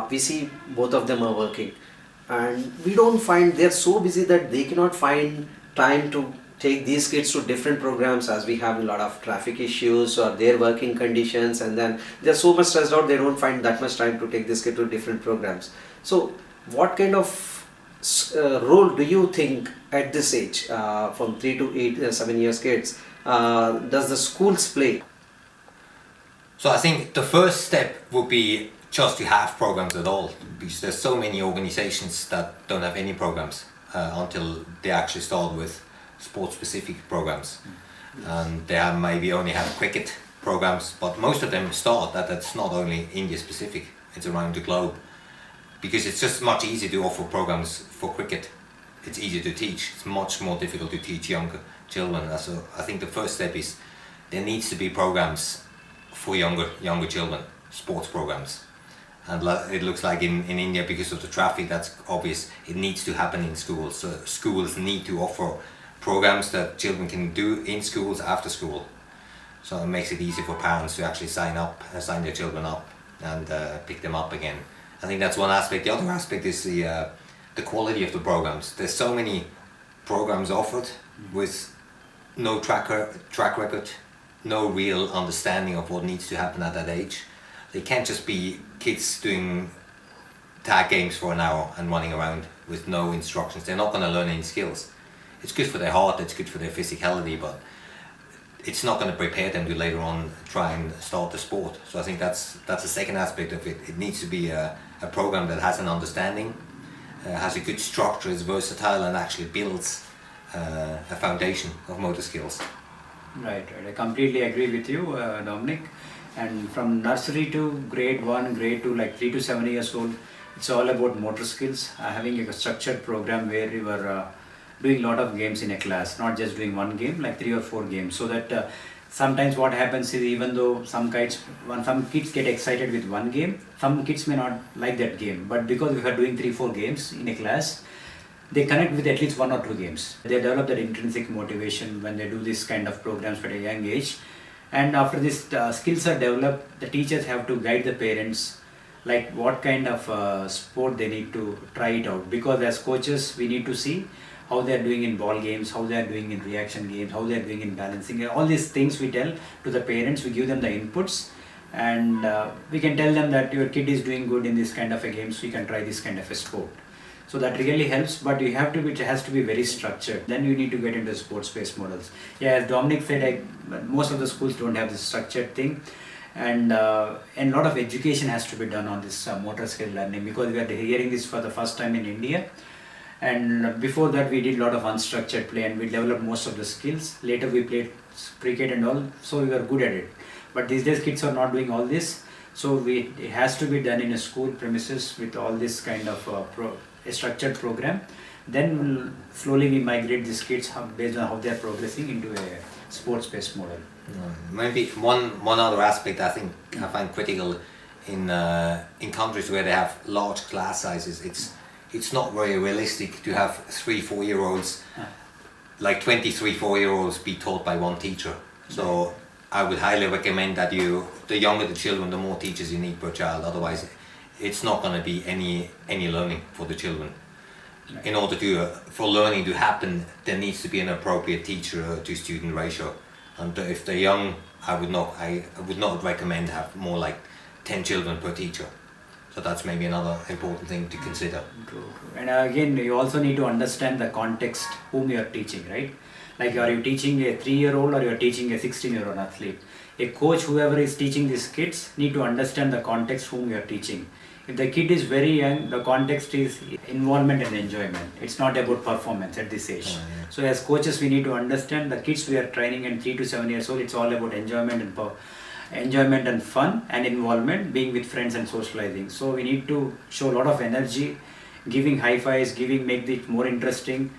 we see both of them are working, and we don't find, they're so busy that they cannot find time to take these kids to different programs, as we have a lot of traffic issues or their working conditions, and then they're so much stressed out they don't find that much time to take this kid to different programs. So what kind of role do you think at this age, from 3 to 8 7 years kids, does the schools play? So I think the first step would be just to have programs at all, because there's so many organizations that don't have any programs until they actually start with sport-specific programs. And they maybe only have cricket programs, but most of them start that that's not only India-specific, it's around the globe. Because it's just much easier to offer programs for cricket. It's easier to teach. It's much more difficult to teach younger children. So I think the first step is there needs to be programs for younger children, sports programs. And it looks like in India, because of the traffic, that's obvious. It needs to happen in schools. So schools need to offer programs that children can do in schools after school. So it makes it easy for parents to actually sign their children up and pick them up again. I think that's one aspect. The other aspect is the quality of the programs. There's so many programs offered with no track record, no real understanding of what needs to happen at that age. They can't just be kids doing tag games for an hour and running around with no instructions. They're not going to learn any skills. It's good for their heart, it's good for their physicality, but it's not going to prepare them to later on try and start the sport. So I think that's the second aspect of it. It needs to be a program that has an understanding, has a good structure, is versatile, and actually builds a foundation of motor skills. Right. I completely agree with you, Dominic. And from nursery to grade 1, grade 2, like 3 to 7 years old, it's all about motor skills. Having a structured program where you are doing a lot of games in a class, not just doing one game, like 3 or 4 games, so that sometimes what happens is, even though some kids get excited with one game, some kids may not like that game, but because we are doing 3-4 games in a class, they connect with at least 1 or 2 games. They develop that intrinsic motivation when they do this kind of programs at a young age. And after these skills are developed, the teachers have to guide the parents like what kind of sport they need to try it out, because as coaches we need to see how they are doing in ball games, how they are doing in reaction games, how they are doing in balancing. All these things we tell to the parents, we give them the inputs, and we can tell them that your kid is doing good in this kind of a game, so you can try this kind of a sport. So that really helps, but it has to be very structured. Then you need to get into sports-based models. Yeah, as Dominic said, most of the schools don't have this structured thing, and a lot of education has to be done on this motor skill learning, because we are hearing this for the first time in India. And before that we did a lot of unstructured play and we developed most of the skills. Later we played cricket and all, so we were good at it. But these days kids are not doing all this, so it has to be done in a school premises with all this kind of a structured program. Then slowly we migrate these kids based on how they are progressing into a sports-based model. Maybe one other aspect I think I find critical in countries where they have large class sizes. It's not very realistic to have 3-4 year olds, like 23-4 year olds, be taught by one teacher. So I would highly recommend that the younger the children, the more teachers you need per child. Otherwise, it's not going to be any learning for the children. In order for learning to happen, there needs to be an appropriate teacher to student ratio. And if they're young, I would not recommend have more like 10 children per teacher. So that's maybe another important thing to consider. True. And again, you also need to understand the context whom you are teaching, right? Like, are you teaching a 3-year-old or you are teaching a 16-year-old athlete? A coach, whoever is teaching these kids, need to understand the context whom you are teaching. If the kid is very young, the context is involvement and enjoyment. It's not about performance at this age. Yeah. So as coaches, we need to understand the kids we are training in 3 to 7 years old, it's all about enjoyment and fun and involvement, being with friends and socializing. So we need to show a lot of energy, giving high fives, make it more interesting.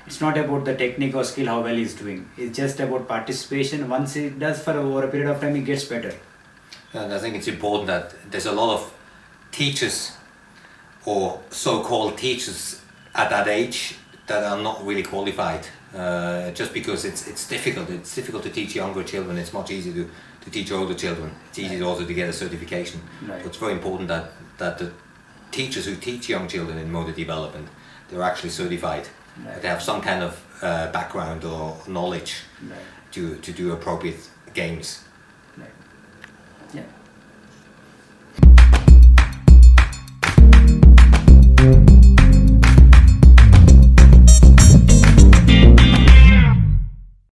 It's not about the technique or skill, how well he's doing. It's just about participation. Once he does for over a period of time, he gets better. And I think it's important that there's a lot of teachers or so-called teachers at that age that are not really qualified, just because it's difficult. It's difficult to teach younger children. It's much easier to teach older children. It's easy also to get a certification. Right. So it's very important that the teachers who teach young children in motor development, they're actually certified. Right. They have some kind of background or knowledge Right. to do appropriate games.